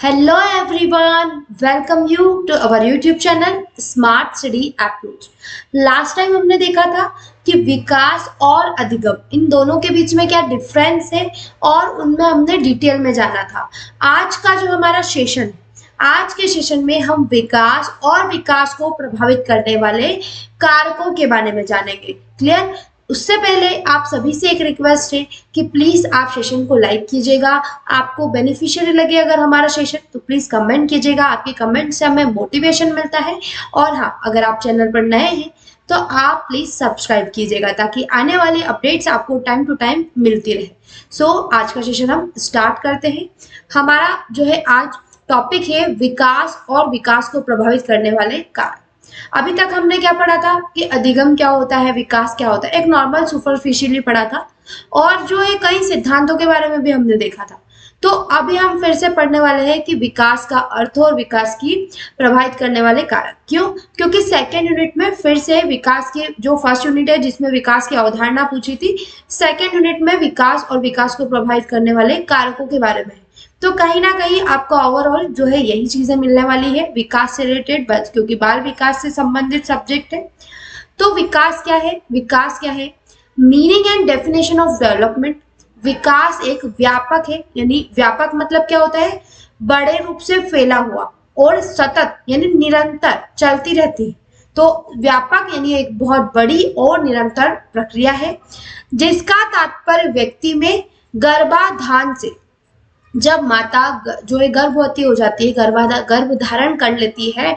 Hello everyone, welcome you to our YouTube channel Smart Study Approach। Last time हमने देखा था कि विकास और अधिगम इन दोनों के बीच में क्या डिफरेंस है और उनमें हमने डिटेल में जाना था। आज का जो हमारा सेशन है, आज के सेशन में हम विकास और विकास को प्रभावित करने वाले कारकों के बारे में जानेंगे। क्लियर? उससे पहले आप सभी से एक रिक्वेस्ट है कि प्लीज आप सेशन को लाइक कीजिएगा। आपको बेनिफिशियरी लगे अगर हमारा सेशन तो प्लीज कमेंट कीजिएगा। आपके कमेंट से हमें मोटिवेशन मिलता है। और हाँ, अगर आप चैनल पर नए हैं तो आप प्लीज सब्सक्राइब कीजिएगा ताकि आने वाली अपडेट्स आपको टाइम टू टाइम मिलती रहे। आज का सेशन हम स्टार्ट करते हैं। हमारा जो है आज टॉपिक है विकास और विकास को प्रभावित करने वाले कारक। अभी तक हमने क्या पढ़ा था कि अधिगम क्या होता है, विकास क्या होता है, एक नॉर्मल सुपरफिशियली पढ़ा था और जो है कई सिद्धांतों के बारे में भी हमने देखा था। तो अभी हम फिर से पढ़ने वाले हैं कि विकास का अर्थ और विकास की प्रभावित करने वाले कारक। क्यों? क्योंकि सेकेंड यूनिट में फिर से विकास की जो फर्स्ट यूनिट है जिसमें विकास की अवधारणा पूछी थी, सेकेंड यूनिट में विकास और विकास को प्रभावित करने वाले कारकों के बारे में। तो कहीं ना कहीं आपको ओवरऑल जो है यही चीजें मिलने वाली है विकास से रिलेटेड, बस क्योंकि बाल विकास से संबंधित सब्जेक्ट है। तो विकास क्या है? विकास क्या है? Meaning and definition of development. विकास एक व्यापक है, यानी व्यापक मतलब क्या होता है? बड़े रूप से फैला हुआ और सतत यानी निरंतर चलती रहती है। तो व्यापक यानी एक बहुत बड़ी और निरंतर प्रक्रिया है जिसका तात्पर्य व्यक्ति में गर्भाधान से, जब माता जो है गर्भवती हो जाती है, गर्भ धारण कर लेती है,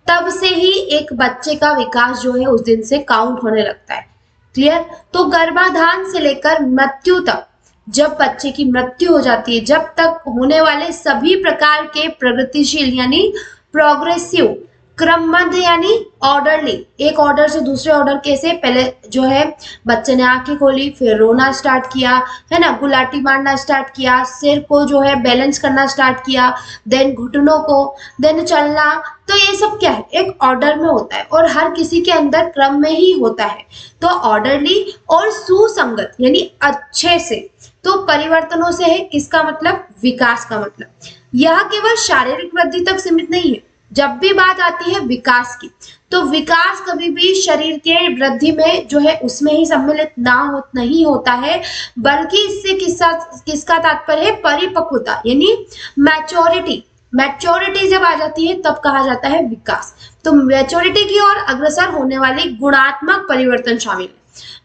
तब से ही एक बच्चे का विकास जो है उस दिन से काउंट होने लगता है। क्लियर? तो गर्भाधान से लेकर मृत्यु तक, जब बच्चे की मृत्यु हो जाती है, जब तक होने वाले सभी प्रकार के प्रगतिशील यानी प्रोग्रेसिव, क्रमबद्ध यानी ऑर्डरली, एक ऑर्डर से दूसरे ऑर्डर कैसे, पहले जो है बच्चे ने आंखें खोली, फिर रोना स्टार्ट किया, है ना, गुलाटी मारना स्टार्ट किया, सिर को जो है बैलेंस करना स्टार्ट किया, देन घुटनों को, देन चलना। तो ये सब क्या है? एक ऑर्डर में होता है और हर किसी के अंदर क्रम में ही होता है। तो ऑर्डरली और सुसंगत यानी अच्छे से। तो परिवर्तनों से है किसका मतलब? विकास का मतलब। यह केवल शारीरिक वृद्धि तक सीमित नहीं है। जब भी बात आती है विकास की, तो विकास कभी भी शरीर के वृद्धि में जो है उसमें ही सम्मिलित नहीं होता है, बल्कि इससे किसका तात्पर्य है? परिपक्वता यानी मैच्योरिटी। मैच्योरिटी जब आ जाती है तब कहा जाता है विकास। तो मैच्योरिटी की ओर अग्रसर होने वाले गुणात्मक परिवर्तन शामिल है।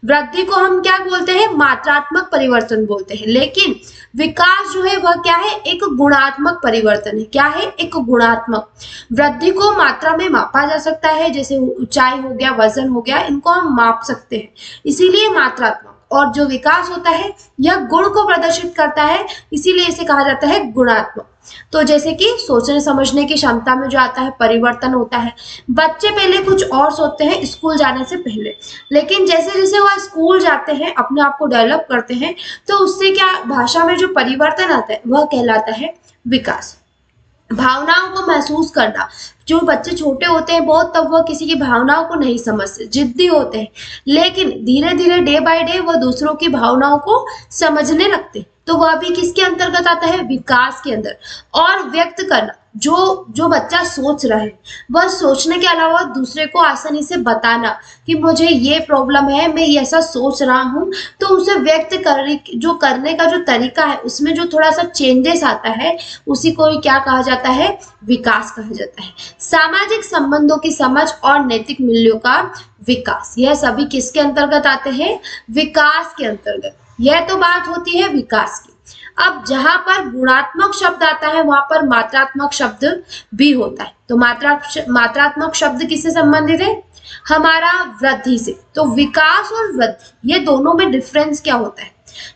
वृद्धि को हम क्या बोलते हैं? मात्रात्मक परिवर्तन बोलते हैं, लेकिन विकास जो है वह क्या है? एक गुणात्मक परिवर्तन है। क्या है? एक गुणात्मक। वृद्धि को मात्रा में मापा जा सकता है, जैसे ऊंचाई हो गया, वजन हो गया, इनको हम माप सकते हैं, इसीलिए मात्रात्मक। और जो विकास होता है यह गुण को प्रदर्शित करता है, इसीलिए इसे कहा जाता है गुणात्मक। तो जैसे कि सोचने समझने की क्षमता में जो आता है परिवर्तन होता है। बच्चे पहले कुछ और सोचते हैं स्कूल जाने से पहले, लेकिन जैसे जैसे वह स्कूल जाते हैं, अपने आप को डेवलप करते हैं, तो उससे क्या भाषा में जो परिवर्तन आता है वह कहलाता है विकास। भावनाओं को महसूस करना। जो बच्चे छोटे होते हैं बहुत, तब वह किसी की भावनाओं को नहीं समझते, जिद्दी होते हैं, लेकिन धीरे धीरे डे बाय डे वह दूसरों की भावनाओं को समझने लगते हैं। तो वह भी किसके अंतर्गत आता है? विकास के अंदर। और व्यक्त करना, जो बच्चा सोच रहा है वह सोचने के अलावा दूसरे को आसानी से बताना कि मुझे ये प्रॉब्लम है, मैं ऐसा सोच रहा हूँ, तो उसे व्यक्त करने का जो तरीका है उसमें जो थोड़ा सा चेंजेस आता है, उसी को क्या कहा जाता है? विकास कहा जाता है। सामाजिक संबंधों की समझ और नैतिक मूल्यों का विकास, यह सभी किसके अंतर्गत आते हैं? विकास के अंतर्गत। यह तो बात होती है विकास की। अब जहां पर गुणात्मक शब्द आता है वहां पर मात्रात्मक शब्द भी होता है। तो मात्रात्मक शब्द किससे संबंधित है? हमारा वृद्धि से। तो विकास और वृद्धि ये दोनों में डिफरेंस क्या होता है?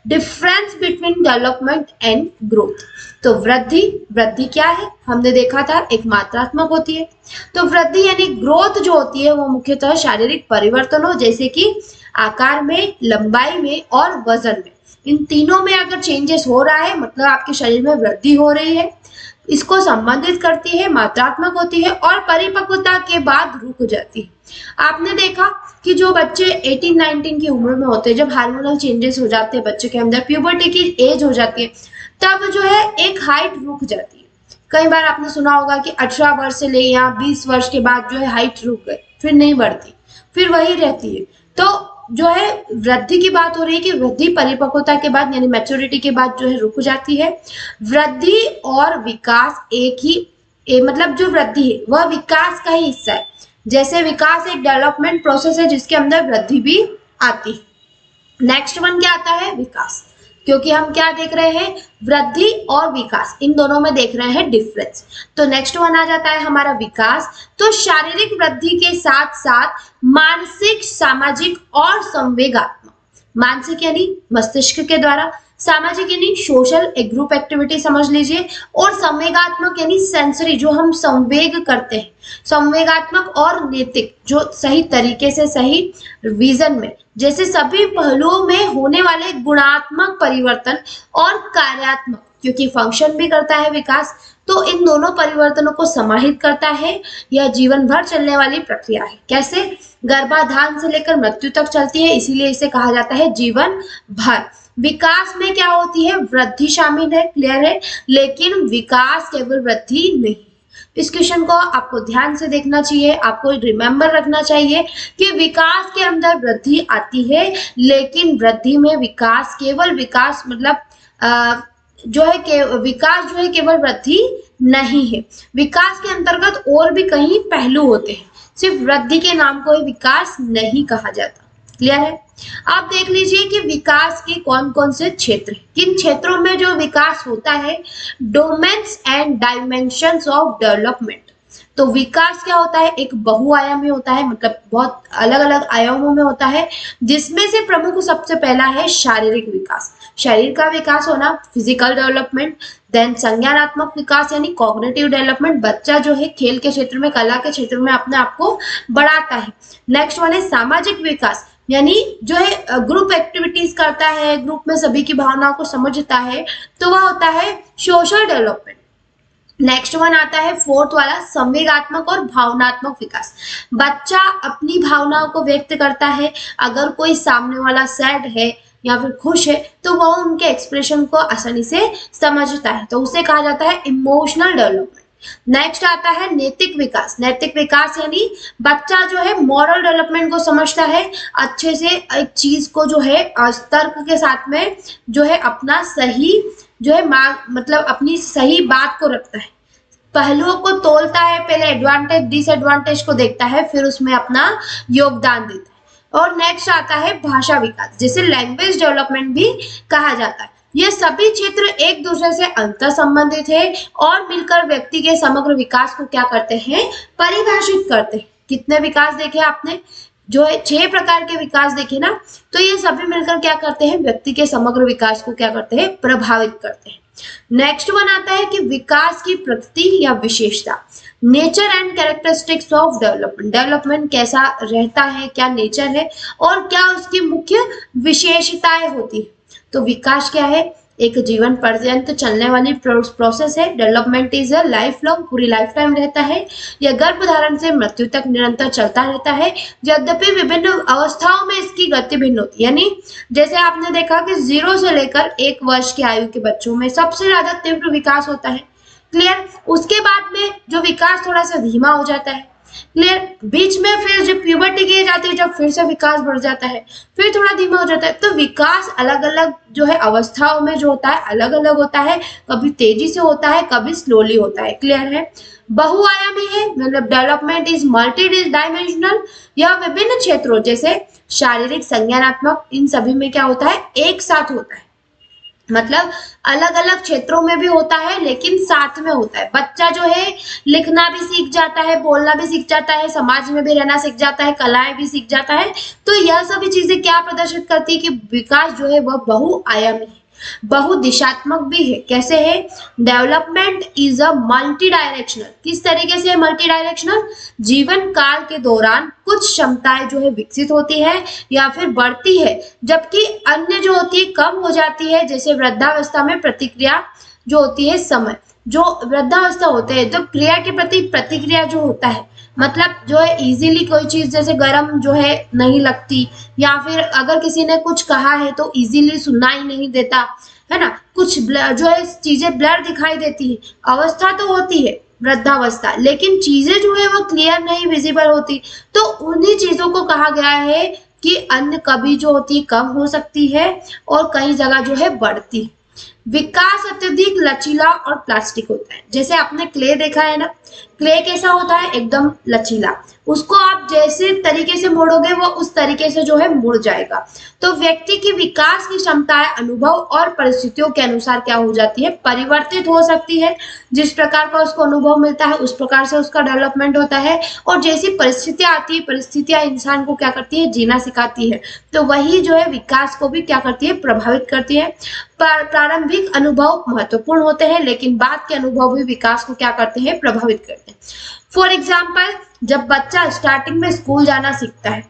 Difference between development and growth. तो वृद्धि क्या है? हमने देखा था एक मात्रात्मक होती है। तो वृद्धि यानी ग्रोथ जो होती है वो मुख्यतः शारीरिक परिवर्तनों, जैसे कि आकार में, लंबाई में और वजन में, इन तीनों में अगर चेंजेस हो रहा है मतलब आपके शरीर में वृद्धि हो रही है, इसको संबंधित करती है, मात्रात्मक होती है और परिपक्वता के बाद रुक जाती है। आपने देखा कि जो बच्चे 18-19 की उम्र में होते हैं, जब हार्मोनल चेंजेस हो जाते हैं बच्चे के अंदर, प्यूबर्टी की एज हो जाती है, तब जो है एक हाइट रुक जाती है। कई बार आपने सुना होगा कि 18 वर्ष से ले या 20 वर्ष के बाद जो है हाइट रुक गई, फिर नहीं बढ़ती, फिर वही रहती है। तो जो है वृद्धि की बात हो रही है कि वृद्धि परिपक्वता के बाद यानी मैच्योरिटी के बाद जो है रुक जाती है। वृद्धि और विकास एक ही मतलब जो वृद्धि है वह विकास का ही हिस्सा है। जैसे विकास एक डेवलपमेंट प्रोसेस है जिसके अंदर वृद्धि भी आती है। नेक्स्ट वन क्या आता है? विकास। क्योंकि हम क्या देख रहे हैं? वृद्धि और विकास, इन दोनों में देख रहे हैं डिफरेंस। तो नेक्स्ट वन आ जाता है हमारा विकास। तो शारीरिक वृद्धि के साथ साथ मानसिक, सामाजिक और संवेगात्मक, मानसिक यानी मस्तिष्क के द्वारा, सामाजिक यानी सोशल एक ग्रुप एक्टिविटी समझ लीजिए, और संवेगात्मक यानी सेंसरी जो हम संवेग करते हैं, संवेगात्मक और नैतिक जो सही तरीके से सही विजन में, जैसे सभी पहलुओं में होने वाले गुणात्मक परिवर्तन और कार्यात्मक, क्योंकि फंक्शन भी करता है विकास, तो इन दोनों परिवर्तनों को समाहित करता है। यह जीवन भर चलने वाली प्रक्रिया है। कैसे? गर्भाधान से लेकर मृत्यु तक चलती है, इसीलिए इसे कहा जाता है जीवन भर। विकास में क्या होती है? वृद्धि शामिल है, क्लियर है, लेकिन विकास केवल वृद्धि नहीं। इस क्वेश्चन को आपको ध्यान से देखना चाहिए, आपको रिमेम्बर रखना चाहिए कि विकास के अंदर वृद्धि आती है, लेकिन वृद्धि में विकास केवल विकास मतलब जो है विकास जो है केवल वृद्धि नहीं है। विकास के अंतर्गत और भी कई पहलू होते हैं, सिर्फ वृद्धि के नाम को ही विकास नहीं कहा जाता। क्लियर है? आप देख लीजिए कि विकास के कौन कौन से क्षेत्र, किन क्षेत्रों में जो विकास होता है। Domains and dimensions of development. तो विकास क्या होता है? एक बहुआयामी होता है, मतलब बहुत अलग अलग आयामों में होता है, जिसमें से प्रमुख सबसे पहला है शारीरिक विकास, शरीर का विकास होना, फिजिकल डेवलपमेंट। देन संज्ञानात्मक विकास यानी कॉग्निटिव डेवलपमेंट, बच्चा जो है खेल के क्षेत्र में, कला के क्षेत्र में अपने आप को बढ़ाता है। नेक्स्ट वन है सामाजिक विकास, यानी जो है ग्रुप एक्टिविटीज करता है, ग्रुप में सभी की भावनाओं को समझता है, तो वह होता है सोशल डेवलपमेंट। नेक्स्ट वन आता है फोर्थ वाला, संवेगात्मक और भावनात्मक विकास। बच्चा अपनी भावनाओं को व्यक्त करता है, अगर कोई सामने वाला सैड है या फिर खुश है तो वह उनके एक्सप्रेशन को आसानी से समझता है, तो उसे कहा जाता है इमोशनल डेवलपमेंट। नेक्स्ट आता है नैतिक विकास। नैतिक विकास यानी बच्चा जो है मॉरल डेवलपमेंट को समझता है, अच्छे से एक चीज को जो है तर्क के साथ में जो है अपना सही जो है मतलब अपनी सही बात को रखता है, पहलुओं को तोलता है, पहले एडवांटेज डिसएडवांटेज को देखता है, फिर उसमें अपना योगदान देता है। और नेक्स्ट आता है भाषा विकास, जिसे लैंग्वेज डेवलपमेंट भी कहा जाता है। ये सभी क्षेत्र एक दूसरे से अंतर संबंधित है और मिलकर व्यक्ति के समग्र विकास को क्या करते हैं? परिभाषित करते हैं। कितने विकास देखे आपने? जो है 6 प्रकार के विकास देखे ना, तो ये सभी मिलकर क्या करते हैं? व्यक्ति के समग्र विकास को क्या करते हैं? प्रभावित करते हैं। नेक्स्ट वन आता है कि विकास की प्रकृति या विशेषता, nature and characteristics of development. Development कैसा रहता है, क्या नेचर है और क्या उसकी मुख्य विशेषताएं होती है। तो विकास क्या है? एक जीवन पर्यंत चलने वाली प्रोसेस है। Development is a life long, पूरी लाइफ टाइम रहता है। यह गर्भधारण से मृत्यु तक निरंतर चलता रहता है, यद्यपि विभिन्न अवस्थाओं में इसकी गति भिन्न होती है। यानी जैसे आपने देखा कि 0 से लेकर 1 वर्ष की आयु के बच्चों में सबसे ज्यादा तीव्र विकास होता है, क्लियर। उसके बाद में जो विकास थोड़ा सा धीमा हो जाता है, क्लियर। बीच में फिर जब प्यूबर्टी की जाती है, जब फिर से विकास बढ़ जाता है, फिर थोड़ा धीमा हो जाता है। तो विकास अलग अलग जो है अवस्थाओं में जो होता है अलग अलग होता है, कभी तेजी से होता है, कभी स्लोली होता है, क्लियर है। बहुआयामी है, मतलब डेवलपमेंट इज मल्टी डायमेंशनल। यह विभिन्न क्षेत्रों जैसे शारीरिक, संज्ञानात्मक, इन सभी में क्या होता है? एक साथ होता है, मतलब अलग अलग क्षेत्रों में भी होता है लेकिन साथ में होता है। बच्चा जो है लिखना भी सीख जाता है, बोलना भी सीख जाता है, समाज में भी रहना सीख जाता है, कलाएं भी सीख जाता है। तो यह सभी चीजें क्या प्रदर्शित करती है कि विकास जो है वह बहुआयामी है, बहुदिशात्मक भी है। कैसे है? Development is a multi directional. किस तरीके से मल्टी डायरेक्शनल? जीवन काल के दौरान कुछ क्षमताएं जो है विकसित होती है या फिर बढ़ती है, जबकि अन्य जो होती है कम हो जाती है। जैसे वृद्धावस्था में प्रतिक्रिया जो होती है, समय जो वृद्धावस्था होते हैं तो क्रिया के प्रति प्रतिक्रिया जो होता है, मतलब जो है इजीली कोई चीज जैसे गर्म जो है नहीं लगती, या फिर अगर किसी ने कुछ कहा है तो इजीली सुनना ही नहीं देता है ना, कुछ जो है चीजें ब्लर दिखाई देती है, अवस्था तो होती है वृद्धावस्था, लेकिन चीजें जो है वो क्लियर नहीं विजिबल होती। तो उन्हीं चीजों को कहा गया है कि अन्य कभी जो होती है कम हो सकती है और कई जगह जो है बढ़ती है। विकास अत्यधिक लचीला और प्लास्टिक होता है। जैसे आपने क्ले देखा है ना, क्ले कैसा होता है, एकदम लचीला, उसको आप जैसे तरीके से मोड़ोगे वो उस तरीके से जो है मुड़ जाएगा। तो व्यक्ति की विकास की क्षमताएं अनुभव और परिस्थितियों के अनुसार क्या हो जाती है, परिवर्तित हो सकती है। जिस प्रकार का उसको अनुभव मिलता है उस प्रकार से उसका डेवलपमेंट होता है, और जैसी परिस्थितियां आती है, परिस्थितियां इंसान को क्या करती है, जीना सिखाती है। तो वही जो है विकास को भी क्या करती है, प्रभावित करती है। प्रारंभिक अनुभव महत्वपूर्ण होते हैं, लेकिन बाद के अनुभव भी विकास को क्या करते हैं, प्रभावित करते हैं। फॉर एग्जाम्पल, जब बच्चा स्टार्टिंग में स्कूल जाना सीखता है,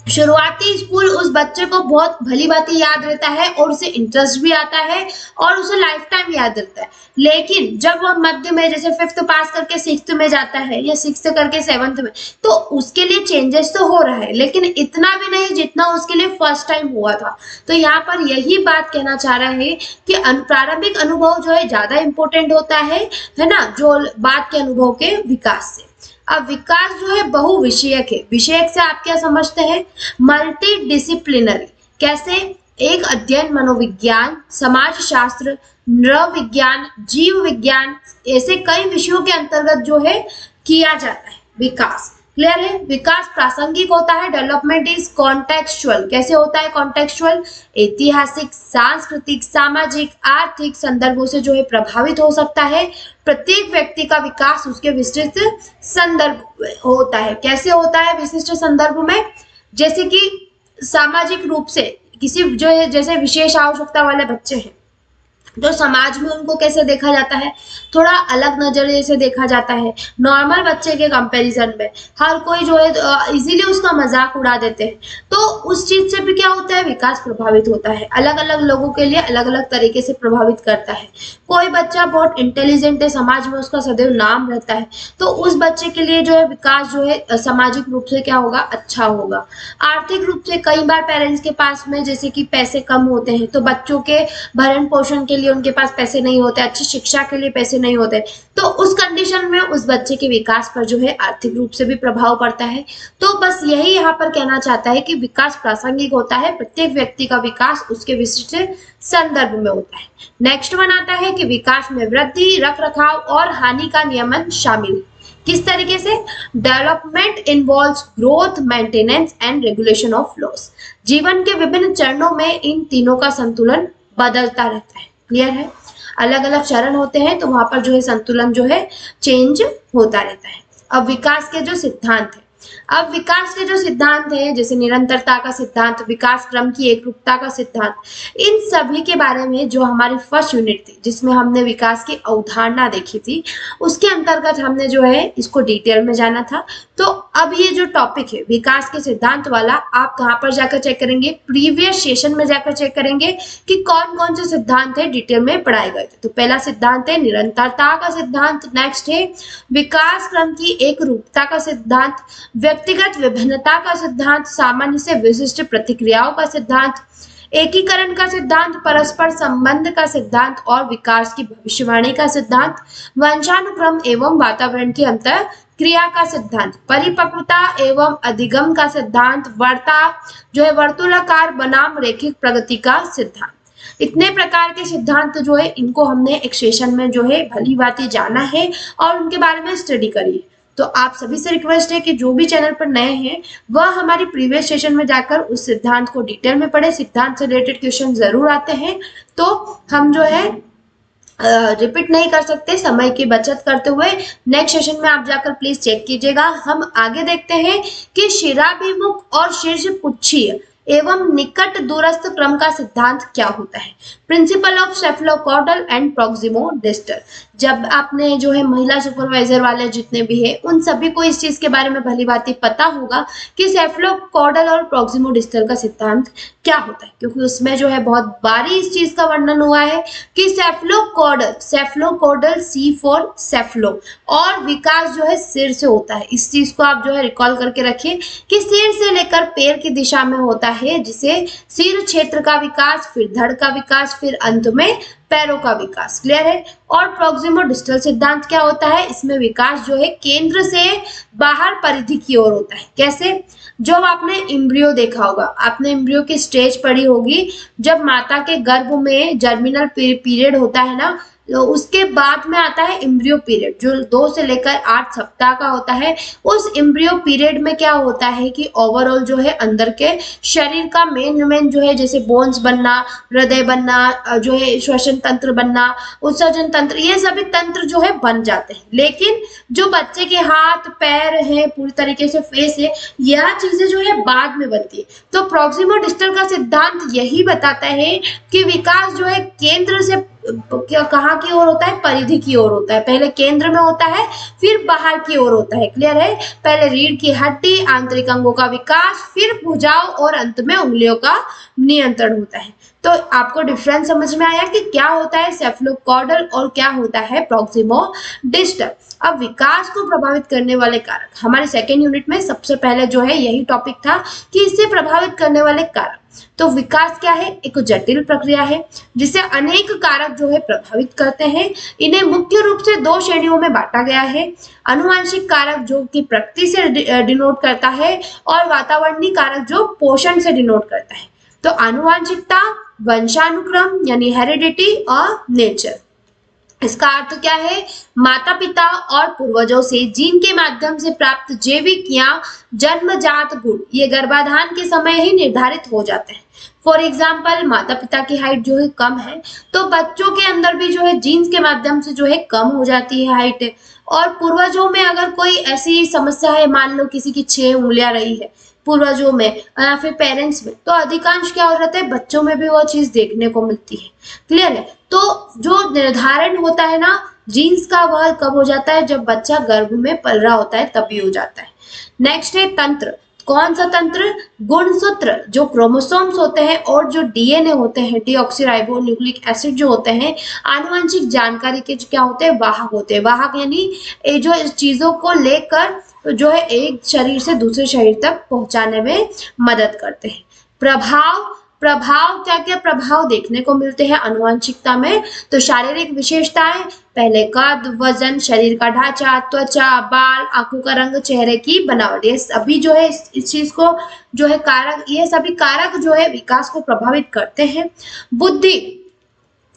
शुरुआती स्कूल उस बच्चे को बहुत भली भांति याद रहता है और उसे इंटरेस्ट भी आता है और उसे लाइफ टाइम याद रहता है। लेकिन जब वह मध्य में, जैसे 5th पास करके 6th में जाता है या 6th करके 7th में, तो उसके लिए चेंजेस तो हो रहा है, लेकिन इतना भी नहीं जितना उसके लिए फर्स्ट टाइम हुआ था। तो यहाँ पर यही बात कहना चाह रहा है कि प्रारंभिक अनुभव जो है ज्यादा इंपॉर्टेंट होता है ना, जो बाद के अनुभव के विकास से। अब विकास जो है बहुविषयक है। विषयक से आप क्या समझते हैं, मल्टी डिसिप्लिनरी। कैसे, एक अध्ययन मनोविज्ञान, समाजशास्त्र, नृविज्ञान, जीव विज्ञान, ऐसे कई विषयों के अंतर्गत जो है किया जाता है विकास। क्लियर है। विकास प्रासंगिक होता है, डेवलपमेंट इज कॉन्टेक्चुअल। कैसे होता है कॉन्टेक्चुअल, ऐतिहासिक, सांस्कृतिक, सामाजिक, आर्थिक संदर्भों से जो है प्रभावित हो सकता है। प्रत्येक व्यक्ति का विकास उसके विशिष्ट संदर्भ होता है। कैसे होता है विशिष्ट संदर्भ में, जैसे कि सामाजिक रूप से किसी जो है, जैसे विशेष आवश्यकता वाले बच्चे हैं तो समाज में उनको कैसे देखा जाता है, थोड़ा अलग नजरिए से देखा जाता है। नॉर्मल बच्चे के कंपैरिजन में हर कोई जो है इजीली उसका मजाक उड़ा देते हैं, तो उस चीज से भी क्या होता है, विकास प्रभावित होता है। अलग अलग लोगों के लिए अलग अलग तरीके से प्रभावित करता है। कोई बच्चा बहुत इंटेलिजेंट है, समाज में उसका सदैव नाम रहता है, तो उस बच्चे के लिए जो है विकास जो है सामाजिक रूप से क्या होगा, अच्छा होगा। आर्थिक रूप से कई बार पेरेंट्स के पास में जैसे कि पैसे कम होते हैं, तो बच्चों के भरण पोषण के लिए उनके पास पैसे नहीं होते, अच्छी शिक्षा के लिए पैसे नहीं होते, तो उस कंडीशन में उस बच्चे के विकास पर जो है आर्थिक रूप से भी प्रभाव पड़ता है। तो बस यही यहाँ पर कहना चाहता है कि विकास प्रासंगिक होता है, प्रत्येक व्यक्ति का विकास उसके विशिष्ट संदर्भ में होता है। नेक्स्ट वन आता है कि विकास में वृद्धि, रख रखाव और हानि का नियमन शामिल है। किस तरीके से, development involves growth, maintenance and regulation of loss. जीवन के विभिन्न चरणों में इन तीनों का संतुलन बदलता रहता है। क्लियर है, अलग अलग चरण होते हैं तो वहां पर जो है संतुलन जो है चेंज होता रहता है। अब विकास के जो सिद्धांत है, अब विकास के जो सिद्धांत है, जैसे निरंतरता का सिद्धांत, विकास क्रम की एकरूपता का सिद्धांत, इन सभी के बारे में जो हमारी फर्स्ट यूनिट थी जिसमें हमने विकास की अवधारणा देखी थी, उसके अंतर्गत हमने जो है इसको डिटेल में जाना था। तो अब ये जो टॉपिक है विकास के सिद्धांत वाला, आप कहाँ पर जाकर चेक करेंगे, प्रीवियस सेशन में जाकर चेक करेंगे कि कौन कौन से सिद्धांत है डिटेल में पढ़ाए गए थे। तो पहला सिद्धांत है निरंतरता का सिद्धांत, नेक्स्ट है विकास क्रम की एकरूपता का सिद्धांत, व्यक्तिगत विभिन्नता का सिद्धांत, सामान्य से विशिष्ट प्रतिक्रियाओं का सिद्धांत, एकीकरण का सिद्धांत, परस्पर संबंध का सिद्धांत और विकास की भविष्यवाणी का सिद्धांत, वंशानुक्रम एवं वातावरण की अंतर क्रिया का सिद्धांत, परिपक्वता एवं अधिगम का सिद्धांत, वर्ता जो है वर्तुलाकार बनाम रैखिक प्रगति का सिद्धांत। इतने प्रकार के सिद्धांत जो है इनको हमने एक सेशन में जो है भली भांति जाना है और उनके बारे में स्टडी करी है। तो आप सभी से रिक्वेस्ट है कि जो भी चैनल पर नए हैं वह हमारी प्रीवियस सेशन में जाकर उस सिद्धांत को डिटेल में पढ़े। सिद्धांत से रिलेटेड क्वेश्चन जरूर आते हैं, तो हम जो है रिपीट नहीं कर सकते, समय की बचत करते हुए नेक्स्ट सेशन में आप जाकर प्लीज चेक कीजिएगा। हम आगे देखते हैं कि शिराभिमुख और शीर्ष पुच्छीय एवं निकट दूरस्थ क्रम का सिद्धांत क्या होता है। Principle of cephalocaudal and proximodistal. जब आपने जो है महिला सुपरवाइजर वाले जितने भी है उन सभी को इस चीज के बारे में भली भांति पता होगा कि सेफलोकॉर्डल और प्रॉक्सिमो डिस्टल का सिद्धांत क्या होता है, क्योंकि उसमें जो है बहुत बारी इस चीज का वर्णन हुआ है कि सेफलोकॉर्डल सी फॉर सेफलो, और विकास जो है सिर से होता है। इस चीज को आप जो है रिकॉल करके रखिए कि सिर से लेकर पैर की दिशा में होता है, जिसे सिर क्षेत्र का विकास, फिर धड़ का विकास, फिर अंत में पैरों का विकास। क्लियर है। और प्रॉक्सिमो डिस्टल सिद्धांत क्या होता है, इसमें विकास जो है केंद्र से बाहर परिधि की ओर होता है। कैसे, जब आपने एम्ब्रियो देखा होगा, आपने एम्ब्रियो की स्टेज पढ़ी होगी, जब माता के गर्भ में जर्मिनल पीरियड होता है ना, तो उसके बाद में आता है एम्ब्रियो पीरियड, जो 2 से लेकर 8 सप्ताह का होता है। उस एम्ब्रियो पीरियड में क्या होता है कि ओवरऑल जो है अंदर के शरीर का मेन जो है, जैसे बोन्स बनना, हृदय बनना, जो है श्वसन तंत्र बनना, उत्सर्जन तंत्र, ये सभी तंत्र जो है बन जाते हैं। लेकिन जो बच्चे के हाथ पैर है, पूरी तरीके से फेस है, यह चीजें जो है बाद में बनती है। तो प्रॉक्सिमो डिस्टल का सिद्धांत यही बताता है कि विकास जो है केंद्र से कहाँ की ओर होता है, परिधि की ओर होता है। पहले केंद्र में होता है, फिर बाहर की ओर होता है। क्लियर है। पहले रीढ़ की हड्डी, आंतरिक अंगों का विकास, फिर भुजाओं और अंत में उंगलियों का नियंत्रण होता है। तो आपको डिफरेंस समझ में आया कि क्या होता है सेफलोकॉर्डल और क्या होता है प्रॉक्सिमो डिस्टल। अब विकास को प्रभावित करने वाले कारक, हमारे सेकेंड यूनिट में सबसे पहले जो है यही टॉपिक था कि इसे प्रभावित करने वाले कारक। तो विकास क्या है, एक जटिल प्रक्रिया है जिसे अनेक कारक जो है प्रभावित करते हैं। इन्हें मुख्य रूप से 2 श्रेणियों में बांटा गया है, आनुवंशिक कारक जो कि प्रकृति से डिनोट करता है, और वातावरणीय कारक जो पोषण से डिनोट करता है। तो आनुवंशिकता, वंशानुक्रम यानी हेरिडिटी और नेचर। इसका अर्थ क्या है, माता पिता और पूर्वजों से जीन के माध्यम से प्राप्त जैविक या जन्मजात गुण ये गर्भाधान के समय ही निर्धारित हो जाते हैं। फॉर एग्जाम्पल, माता पिता की हाइट जो है कम है, तो बच्चों के अंदर भी जो है जीन्स के माध्यम से जो है कम हो जाती है हाइट। और पूर्वजों में अगर कोई ऐसी समस्या है, मान लो किसी की 6 उंगलियां रही है पूर्वजों में या फिर पेरेंट्स में, तो अधिकांश क्या हो जाता है, बच्चों में भी वो चीज देखने को मिलती है। क्लियर है। तो जो निर्धारण होता है ना जीन्स का, वह कब हो जाता है, जब बच्चा गर्भ में पल रहा होता है तभी हो जाता है। नेक्स्ट है तंत्र। कौन सा तंत्र, गुणसूत्र जो क्रोमोसोम्स होते हैं और जो डीएनए होते हैं, डीऑक्सीराइबो न्यूक्लिक एसिड जो होते हैं, आनुवंशिक जानकारी के क्या होते हैं, वाहक होते हैं। वाहक यानी जो इस चीजों को लेकर जो है एक शरीर से दूसरे शरीर तक पहुंचाने में मदद करते हैं। प्रभाव क्या क्या प्रभाव देखने को मिलते हैं आनुवंशिकता में, तो शारीरिक विशेषताएं, पहले कद, वजन, शरीर का ढांचा, त्वचा, बाल, आंखों का रंग, चेहरे की बनावट, ये सभी जो है इस चीज को जो है कारक, ये सभी कारक जो है विकास को प्रभावित करते हैं।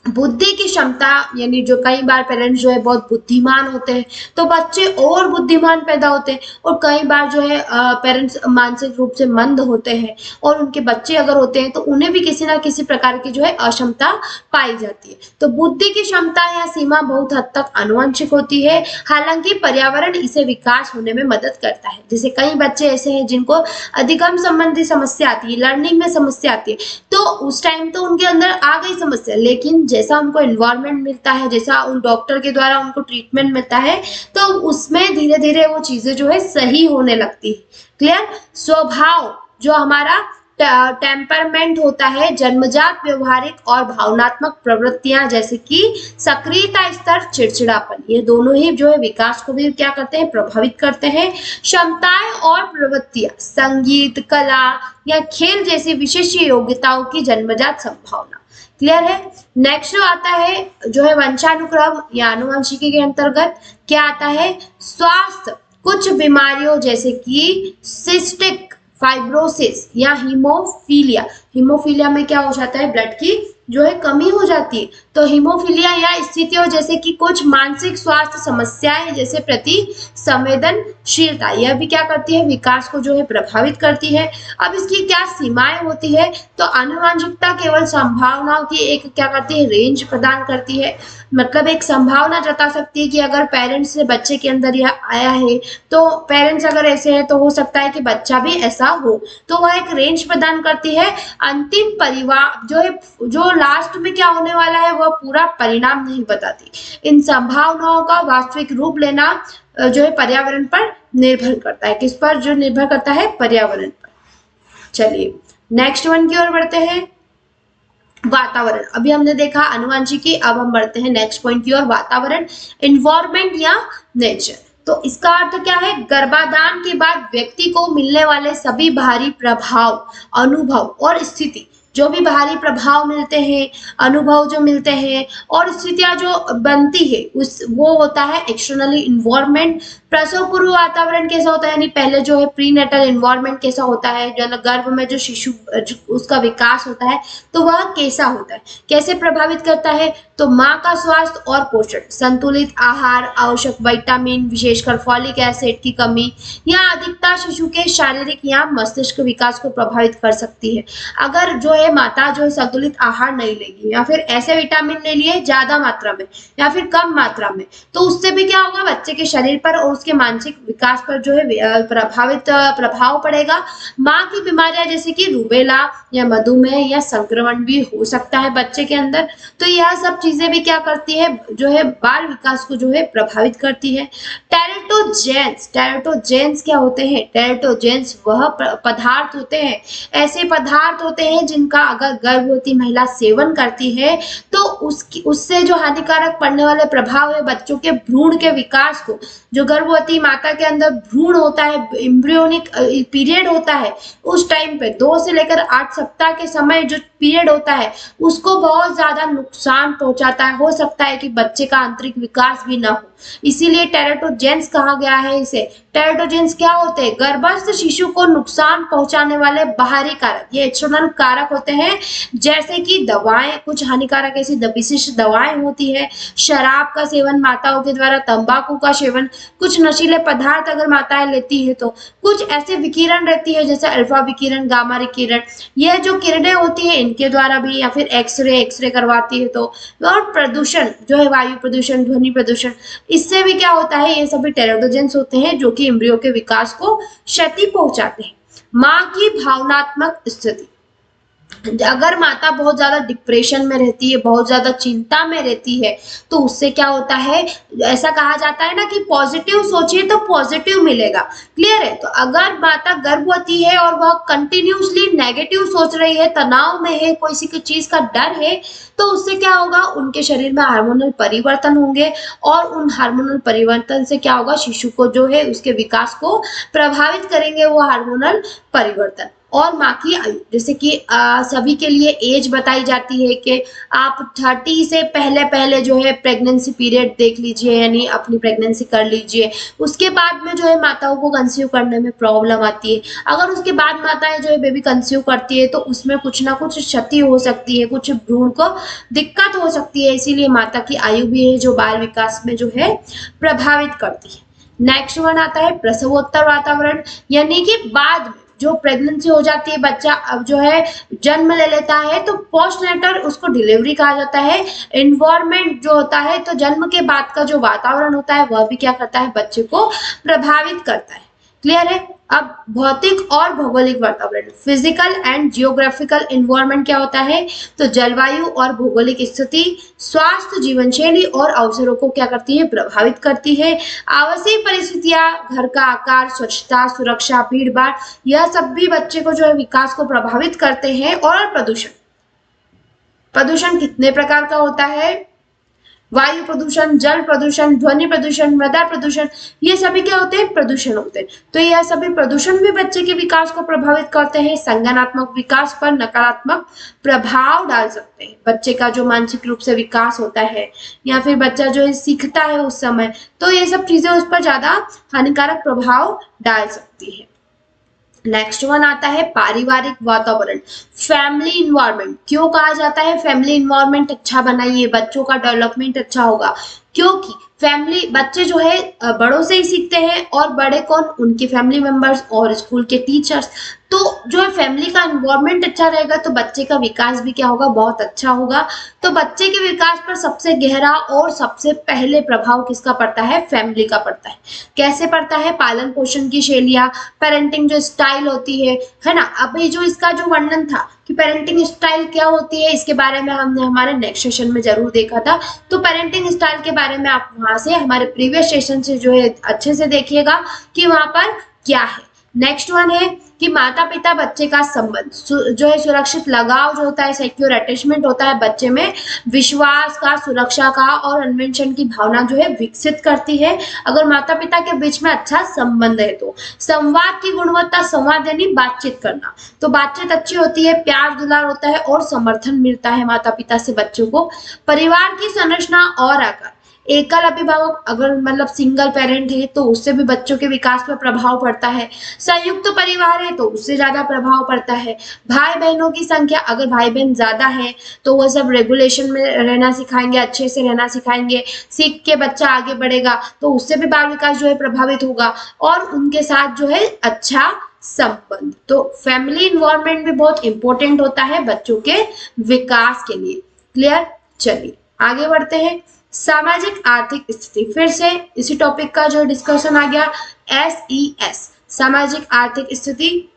बुद्धि की क्षमता, यानी जो कई बार पेरेंट्स जो है बहुत बुद्धिमान होते हैं तो बच्चे और बुद्धिमान पैदा होते हैं, और कई बार जो है पेरेंट्स मानसिक रूप से मंद होते हैं और उनके बच्चे अगर होते हैं तो उन्हें भी किसी ना किसी प्रकार की जो है अक्षमता पाई जाती है। तो बुद्धि की क्षमता या सीमा बहुत हद तक आनुवंशिक होती है, हालांकि पर्यावरण इसे विकास होने में मदद करता है। जैसे कई बच्चे ऐसे हैं जिनको अधिगम संबंधी समस्या आती है, लर्निंग में समस्या आती है, तो उस टाइम तो उनके अंदर आ गई समस्या, लेकिन जैसा उनको एनवायरनमेंट मिलता है, जैसा उन डॉक्टर के द्वारा उनको ट्रीटमेंट मिलता है, तो उसमें धीरे धीरे वो चीजें जो है सही होने लगती है। क्लियर। स्वभाव, जो हमारा टेम्परमेंट होता है, जन्मजात व्यवहारिक और भावनात्मक प्रवृत्तियां जैसे कि सक्रियता स्तर, चिड़चिड़ापन, ये दोनों ही जो है विकास को भी क्या करते हैं, प्रभावित करते हैं। क्षमताएं और प्रवृत्तियां, संगीत, कला या खेल जैसी विशेष योग्यताओं की जन्मजात संभावना। क्लियर है। नेक्स्ट जो आता है जो है वंशानुक्रम या आनुवंशिकी के अंतर्गत क्या आता है, स्वास्थ्य, कुछ बीमारियों जैसे कि सिस्टिक फाइब्रोसिस या हीमोफीलिया में क्या हो जाता है, ब्लड की जो है कमी हो जाती है। तो हीमोफीलिया या स्थितियों जैसे कि कुछ मानसिक स्वास्थ्य समस्याएं जैसे प्रति संवेदनशीलता, यह भी क्या करती है, विकास को जो है प्रभावित करती है। अब इसकी क्या सीमाएं होती है, तो आनुवंशिकता केवल संभावनाओं की एक क्या करती है, रेंज प्रदान करती है। मतलब एक संभावना जता सकती है कि अगर पेरेंट्स से बच्चे के अंदर यह आया है, तो पेरेंट्स अगर ऐसे है तो हो सकता है कि बच्चा भी ऐसा हो, तो वह एक रेंज प्रदान करती है। अंतिम परिवार जो है, जो लास्ट में क्या होने वाला है, वह पूरा परिणाम नहीं बताती। इन संभावनाओं का वास्तविक रूप लेना जो है पर्यावरण पर निर्भर करता है। किस पर जो निर्भर करता है, पर्यावरण पर। चलिए नेक्स्ट वन की ओर बढ़ते हैं, वातावरण। अभी हमने देखा आनुवंशिकी, अब हम बढ़ते हैं नेक्स्ट पॉइंट की ओर, वातावरण, एनवायरनमेंट या नेचर। तो इसका अर्थ क्या है, गर्भाधान के बाद व्यक्ति को मिलने वाले सभी बाहरी प्रभाव, अनुभव और स्थिति, जो भी बाहरी प्रभाव मिलते हैं, अनुभव जो मिलते हैं और स्थितियां जो बनती है उस वो होता है एक्सटर्नली इन्वायरमेंट। प्रसव पूर्व वातावरण कैसा होता है, यानी पहले जो है प्रीनेटल इन्वायरमेंट कैसा होता है, जो गर्भ में जो शिशु उसका विकास होता है तो वह कैसा होता है, कैसे प्रभावित करता है। तो माँ का स्वास्थ्य और पोषण, संतुलित आहार, आवश्यक विटामिन विशेषकर फॉलिक एसिड की कमी या अधिकता शिशु के शारीरिक या मस्तिष्क विकास को प्रभावित कर सकती है। अगर जो है माता जो है संतुलित आहार नहीं लेगी या फिर ऐसे विटामिन ले लिए ज्यादा मात्रा में या फिर कम मात्रा में, तो उससे भी क्या होगा, बच्चे के शरीर पर और उसके मानसिक विकास पर जो है प्रभाव पड़ेगा। माँ की बीमारियां जैसे कि रूबेला या मधुमेह या संक्रमण भी हो सकता है बच्चे के अंदर। तो यह सब चीजें भी क्या करती है, जो है बाल विकास को जो है प्रभावित करती है। टेराटोजेंस क्या होते हैं, टेराटोजेंस वह पदार्थ होते हैं, ऐसे पदार्थ होते हैं जिनका अगर गर्भवती महिला सेवन करती है तो उससे जो हानिकारक पड़ने वाले प्रभाव है बच्चों के भ्रूण के विकास को, जो गर्भवती माता के अंदर भ्रूण होता है, एम्ब्रियोनिक पीरियड होता है, उस टाइम पे 2 से लेकर 8 सप्ताह के समय जो पीरियड होता है उसको बहुत ज्यादा नुकसान पहुंचाता है। हो सकता है कि बच्चे का आंतरिक विकास भी ना हो, इसीलिए टेराटोजेंस कहा गया है इसे। टेराटोजेंस क्या होते हैं, गर्भस्थ शिशु को नुकसान पहुंचाने वाले बाहरी कारक, ये एक्सटर्नल कारक होते हैं, जैसे कि दवाएं, कुछ हानिकारक ऐसी विशिष्ट दवाएं होती है, शराब का सेवन माताओं के द्वारा, तंबाकू का सेवन, कुछ नशीले पदार्थ अगर माताएं लेती है तो, कुछ ऐसे विकिरण रहती है जैसे अल्फा विकिरण, गामा विकिरण, यह जो किरणें होती है इनके द्वारा भी, या फिर एक्सरे करवाती है तो, और प्रदूषण जो है वायु प्रदूषण, ध्वनि प्रदूषण, इससे भी क्या होता है, ये सभी टेराटोजेंस होते हैं जो कि एम्ब्रियो के विकास को क्षति पहुंचाते हैं। माँ की भावनात्मक स्थिति, अगर माता बहुत ज्यादा डिप्रेशन में रहती है, बहुत ज्यादा चिंता में रहती है, तो उससे क्या होता है, ऐसा कहा जाता है ना कि पॉजिटिव सोचिए तो पॉजिटिव मिलेगा। क्लियर है। तो अगर माता गर्भवती है और वह कंटिन्यूसली नेगेटिव सोच रही है, तनाव में है, कोई सी चीज का डर है, तो उससे क्या होगा, उनके शरीर में हार्मोनल परिवर्तन होंगे और उन हार्मोनल परिवर्तन से क्या होगा, शिशु को जो है उसके विकास को प्रभावित करेंगे वो हार्मोनल परिवर्तन। और माँ की आयु, जैसे कि सभी के लिए एज बताई जाती है कि आप 30 से पहले जो है प्रेगनेंसी पीरियड देख लीजिए, यानी अपनी प्रेगनेंसी कर लीजिए। उसके बाद में जो है माताओं को कंसीव करने में प्रॉब्लम आती है। अगर उसके बाद माताएं जो है बेबी कंसीव करती है तो उसमें कुछ ना कुछ क्षति हो सकती है, कुछ भ्रूण को दिक्कत हो सकती है, इसीलिए माता की आयु भी है जो बाल विकास में जो है प्रभावित करती है। नेक्स्ट वन आता है प्रसवोत्तर वातावरण, यानी कि बाद में जो प्रेगनेंसी हो जाती है, बच्चा अब जो है जन्म ले लेता है तो पोस्टनेटल उसको डिलीवरी कहा जाता है। इन्वायरमेंट जो होता है, तो जन्म के बाद का जो वातावरण होता है वह भी क्या करता है, बच्चे को प्रभावित करता है। क्लियर है। अब भौतिक और भौगोलिक वातावरण, फिजिकल एंड जियोग्राफिकल इन्वायरमेंट क्या होता है, तो जलवायु और भौगोलिक स्थिति स्वास्थ्य, जीवन शैली और अवसरों को क्या करती है, प्रभावित करती है। आवासीय परिस्थितियां, घर का आकार, स्वच्छता, सुरक्षा, भीड़ भाड़, यह सब भी बच्चे को जो है विकास को प्रभावित करते हैं। और प्रदूषण कितने प्रकार का होता है, वायु प्रदूषण, जल प्रदूषण, ध्वनि प्रदूषण, मृदा प्रदूषण, ये सभी क्या होते हैं, प्रदूषण होते हैं। तो यह सभी प्रदूषण भी बच्चे के विकास को प्रभावित करते हैं, संज्ञानात्मक विकास पर नकारात्मक प्रभाव डाल सकते हैं। बच्चे का जो मानसिक रूप से विकास होता है या फिर बच्चा जो है सीखता है उस समय, तो ये सब चीजें उस पर ज्यादा हानिकारक प्रभाव डाल सकती है। नेक्स्ट वन आता है पारिवारिक वातावरण, फैमिली इन्वायरमेंट। क्यों कहा जाता है फैमिली इन्वायरमेंट अच्छा बनाइए, बच्चों का डेवलपमेंट अच्छा होगा, क्योंकि फैमिली, बच्चे जो है बड़ों से ही सीखते हैं, और बड़े कौन, उनके फैमिली मेंबर्स और स्कूल के टीचर्स। तो जो है फैमिली का एनवायरनमेंट अच्छा रहेगा तो बच्चे का विकास भी क्या होगा, बहुत अच्छा होगा। तो बच्चे के विकास पर सबसे गहरा और सबसे पहले प्रभाव किसका पड़ता है, फैमिली का पड़ता है। कैसे पड़ता है, पालन पोषण की शैलियां, पेरेंटिंग जो स्टाइल होती है ना। अभी जो इसका जो वर्णन था कि पेरेंटिंग स्टाइल क्या होती है, इसके बारे में हमने हमारे नेक्स्ट सेशन में जरूर देखा था। तो पेरेंटिंग स्टाइल के बारे में आप वहां से हमारे प्रीवियस सेशन से जो है अच्छे से देखिएगा कि वहां पर क्या है। नेक्स्ट वन है कि माता पिता बच्चे का संबंध जो है सुरक्षित लगाव जो होता है, सिक्योर अटैचमेंट होता है, बच्चे में विश्वास का, सुरक्षा का और अन्वेषण की भावना जो है विकसित करती है अगर माता पिता के बीच में अच्छा संबंध है तो। संवाद की गुणवत्ता, संवाद यानी बातचीत करना, तो बातचीत अच्छी होती है, प्यार दुलार होता है और समर्थन मिलता है माता पिता से बच्चों को। परिवार की संरचना और आकार, एकल अभिभावक अगर मतलब सिंगल पेरेंट है तो उससे भी बच्चों के विकास पर प्रभाव पड़ता है, संयुक्त परिवार है तो उससे ज्यादा प्रभाव पड़ता है, भाई बहनों की संख्या अगर भाई बहन ज्यादा है तो वो सब रेगुलेशन में रहना सिखाएंगे, अच्छे से रहना सिखाएंगे, सीख के बच्चा आगे बढ़ेगा तो उससे भी बाल विकास जो है प्रभावित होगा और उनके साथ जो है अच्छा संबंध। तो फैमिली इन्वायरमेंट भी बहुत इंपॉर्टेंट होता है बच्चों के विकास के लिए। क्लियर? चलिए आगे बढ़ते हैं। सामाजिक आर्थिक स्थिति, फिर से इसी टॉपिक का जो डिस्कशन आ गया, SES सामाजिक आर्थिक स्थिति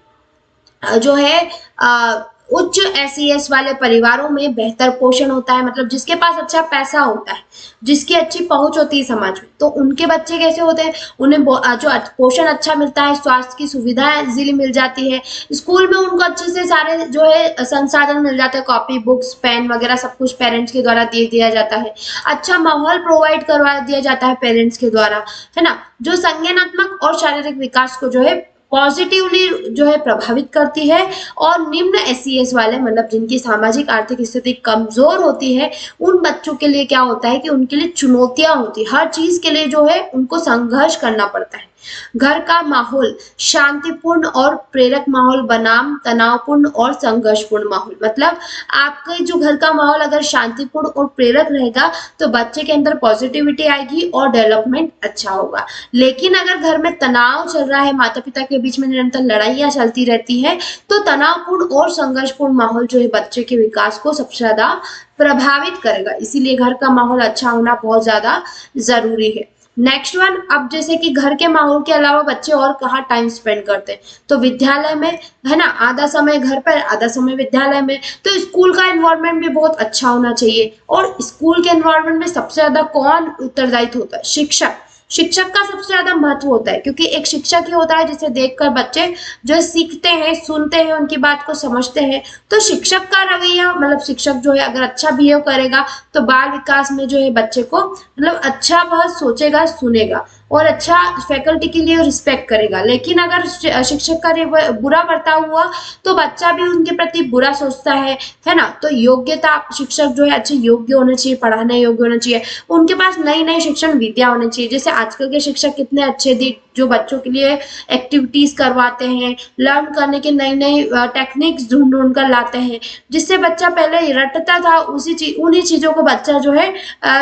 जो है उच्च SES वाले परिवारों में बेहतर पोषण होता है, मतलब जिसके पास अच्छा पैसा होता है, जिसकी अच्छी पहुंच होती है समाज में, तो उनके बच्चे कैसे होते हैं, उन्हें जो पोषण अच्छा मिलता है, स्वास्थ्य की सुविधाएं इजीली मिल जाती है, स्कूल में उनको अच्छे से सारे जो है संसाधन मिल जाते हैं, कॉपी, बुक्स, पेन वगैरह सब कुछ पेरेंट्स के द्वारा दे दिया जाता है, अच्छा माहौल प्रोवाइड करवा दिया जाता है पेरेंट्स के द्वारा, है ना, जो संज्ञानात्मक और शारीरिक विकास को जो है पॉजिटिवली जो है प्रभावित करती है। और निम्न SES वाले मतलब जिनकी सामाजिक आर्थिक स्थिति कमजोर होती है उन बच्चों के लिए क्या होता है कि उनके लिए चुनौतियां होती है, हर चीज के लिए जो है उनको संघर्ष करना पड़ता है। घर का माहौल शांतिपूर्ण और प्रेरक माहौल बनाम तनावपूर्ण और संघर्षपूर्ण माहौल, मतलब आपके जो घर का माहौल अगर शांतिपूर्ण और प्रेरक रहेगा तो बच्चे के अंदर पॉजिटिविटी आएगी और डेवलपमेंट अच्छा होगा। लेकिन अगर घर में तनाव चल रहा है, माता पिता के बीच में निरंतर लड़ाइयां चलती रहती है तो तनावपूर्ण और संघर्षपूर्ण माहौल जो है बच्चे के विकास को सबसे ज्यादा प्रभावित करेगा। इसीलिए घर का माहौल अच्छा होना बहुत ज्यादा जरूरी है। नेक्स्ट वन, अब जैसे कि घर के माहौल के अलावा बच्चे और कहाँ टाइम स्पेंड करते हैं, तो विद्यालय में, है ना, आधा समय घर पर आधा समय विद्यालय में, तो स्कूल का एनवायरनमेंट भी बहुत अच्छा होना चाहिए। और स्कूल के एनवायरनमेंट में सबसे ज्यादा कौन उत्तरदायित्व होता है? शिक्षक। शिक्षक का सबसे ज्यादा महत्व होता है क्योंकि एक शिक्षक ही होता है जिसे देखकर बच्चे जो सीखते हैं, सुनते हैं, उनकी बात को समझते हैं। तो शिक्षक का रवैया मतलब शिक्षक जो है अगर अच्छा बिहेव करेगा तो बाल विकास में जो है बच्चे को मतलब अच्छा वह सोचेगा, सुनेगा और अच्छा फैकल्टी के लिए रिस्पेक्ट करेगा। लेकिन अगर शिक्षक का बुरा बर्ताव हुआ तो बच्चा भी उनके प्रति बुरा सोचता है ना। तो योग्यता, शिक्षक जो है अच्छे योग्य होने चाहिए, पढ़ाने योग्य होना चाहिए, उनके पास नई नई शिक्षण विद्या होनी चाहिए। जैसे आजकल के शिक्षक कितने अच्छे जो बच्चों के लिए एक्टिविटीज करवाते हैं, लर्न करने के नई नई टेक्निक्स ढूंढ कर लाते हैं, जिससे बच्चा पहले रटता था उन्हीं चीजों को बच्चा जो है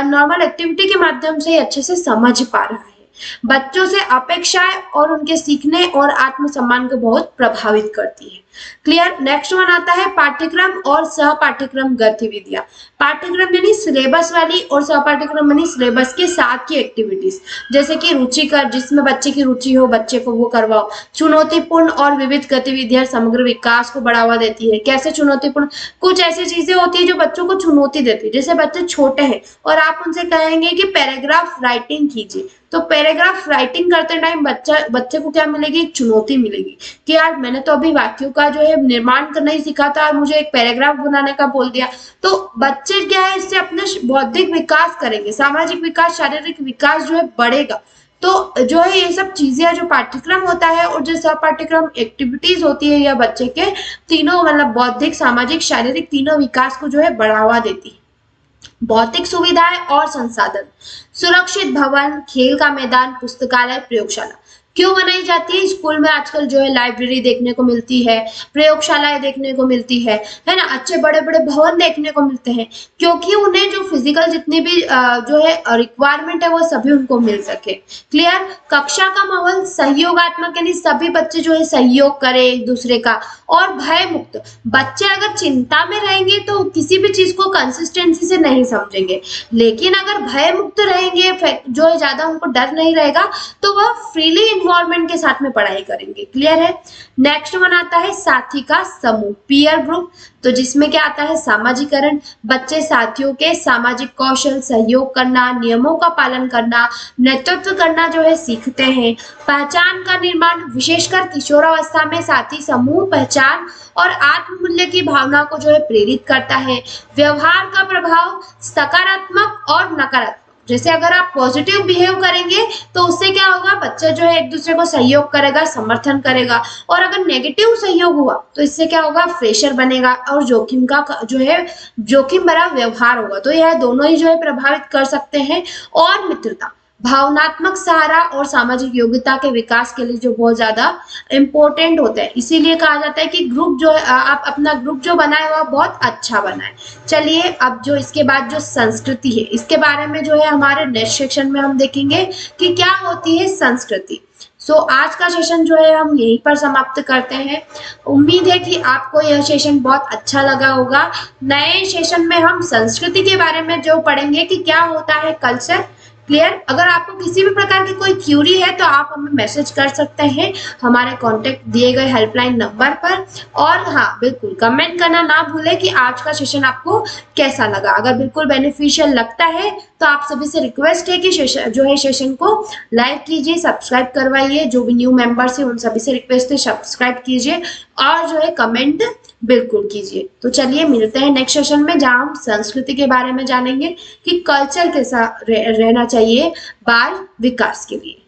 नॉर्मल एक्टिविटी के माध्यम से अच्छे से समझ पा रहा है। बच्चों से अपेक्षाएं और उनके सीखने और आत्मसम्मान को बहुत प्रभावित करती है। क्लियर? नेक्स्ट वन आता है पाठ्यक्रम और सह पाठ्यक्रम गतिविधियां। पाठ्यक्रम यानी सिलेबस वाली और सह पाठ्यक्रम यानी सिलेबस के साथ की एक्टिविटीज, जैसे कि रुचिकर, जिसमें बच्चे की रुचि हो बच्चे को वो करवाओ। चुनौतीपूर्ण और विविध गतिविधियां समग्र विकास को बढ़ावा देती है। कैसे चुनौतीपूर्ण? कुछ ऐसी चीजें होती है जो बच्चों को चुनौती देती है। जैसे बच्चे छोटे हैं और आप उनसे कहेंगे कि पैराग्राफ राइटिंग कीजिए, तो पैराग्राफ राइटिंग करते टाइम बच्चे को क्या मिलेगी? एक चुनौती मिलेगी कि यार मैंने तो अभी वाक्यों का जो है निर्माण करना ही सीखा था और मुझे एक पैराग्राफ बनाने का बोल दिया। तो बच्चे क्या है इससे अपने बौद्धिक विकास करेंगे, सामाजिक विकास, शारीरिक विकास जो है बढ़ेगा। तो जो है ये सब चीजें जो पाठ्यक्रम होता है और जो सह पाठ्यक्रम एक्टिविटीज होती है यह बच्चे के तीनों मतलब बौद्धिक, सामाजिक, शारीरिक तीनों विकास को जो है बढ़ावा देती है। भौतिक सुविधाएं और संसाधन, सुरक्षित भवन, खेल का मैदान, पुस्तकालय, प्रयोगशाला क्यों बनाई जाती है? स्कूल में आजकल जो है लाइब्रेरी देखने को मिलती है, प्रयोगशालाएं देखने को मिलती है ना, अच्छे बड़े बड़े भवन देखने को मिलते हैं, क्योंकि उन्हें जो फिजिकल जितनी भी जो है रिक्वायरमेंट है वो सभी उनको मिल सके। क्लियर? कक्षा का माहौल सहयोगात्मक, यानी सभी बच्चे जो है सहयोग करें एक दूसरे का, और भय मुक्त। बच्चे अगर चिंता में रहेंगे तो किसी भी चीज को कंसिस्टेंसी से नहीं समझेंगे, लेकिन अगर भय मुक्त रहेंगे, जो है ज्यादा उनको डर नहीं रहेगा, तो वह फ्रीली इन्वॉल्वमेंट के साथ में पढ़ाई करेंगे। क्लियर है। नेक्स्ट वन आता है साथी का समूह, पीयर ग्रुप, तो जिसमें क्या आता है सामाजिकरण, बच्चे साथियों के सामाजिक कौशल, सहयोग करना, नियमों का पालन करना, नेतृत्व करना जो है सीखते हैं। पहचान का निर्माण, विशेषकर किशोरावस्था में साथी समूह पहचान और आत्ममूल्य की भावना को जो है प्रेरित करता है। व्यवहार का प्रभाव सकारात्मक और नकारात्मक, जैसे अगर आप पॉजिटिव बिहेव करेंगे तो उससे क्या होगा, बच्चा जो है एक दूसरे को सहयोग करेगा, समर्थन करेगा, और अगर नेगेटिव सहयोग हुआ तो इससे क्या होगा, फ्रेशर बनेगा और जोखिम का जो है जोखिम भरा व्यवहार होगा। तो यह दोनों ही जो है प्रभावित कर सकते हैं। और मित्रता, भावनात्मक सहारा और सामाजिक योग्यता के विकास के लिए जो बहुत ज्यादा इंपॉर्टेंट होते हैं। इसीलिए कहा जाता है कि ग्रुप जो है, आप अपना ग्रुप जो बनाए हुआ बहुत अच्छा बनाए। चलिए अब जो इसके बाद जो संस्कृति है, इसके बारे में जो है हमारे नेक्स्ट सेक्शन में हम देखेंगे कि क्या होती है संस्कृति। आज का सेशन जो है हम यहीं पर समाप्त करते हैं। उम्मीद है कि आपको यह सेशन बहुत अच्छा लगा होगा। नए सेशन में हम संस्कृति के बारे में जो पढ़ेंगे कि क्या होता है कल्चर। क्लियर। अगर आपको किसी भी प्रकार की कोई क्यूरी है तो आप हमें मैसेज कर सकते हैं हमारे कांटेक्ट दिए गए हेल्पलाइन नंबर पर। और हाँ, बिल्कुल कमेंट करना ना भूलें कि आज का सेशन आपको कैसा लगा। अगर बिल्कुल बेनिफिशियल लगता है तो आप सभी से रिक्वेस्ट है कि जो है सेशन को लाइक कीजिए, सब्सक्राइब करवाइए। जो भी न्यू मेंबर्स है उन सभी से रिक्वेस्ट है सब्सक्राइब कीजिए और जो है कमेंट बिल्कुल कीजिए। तो चलिए मिलते हैं नेक्स्ट सेशन में, जहां हम संस्कृति के बारे में जानेंगे कि कल्चर कैसा रहना चाहिए बाल विकास के लिए।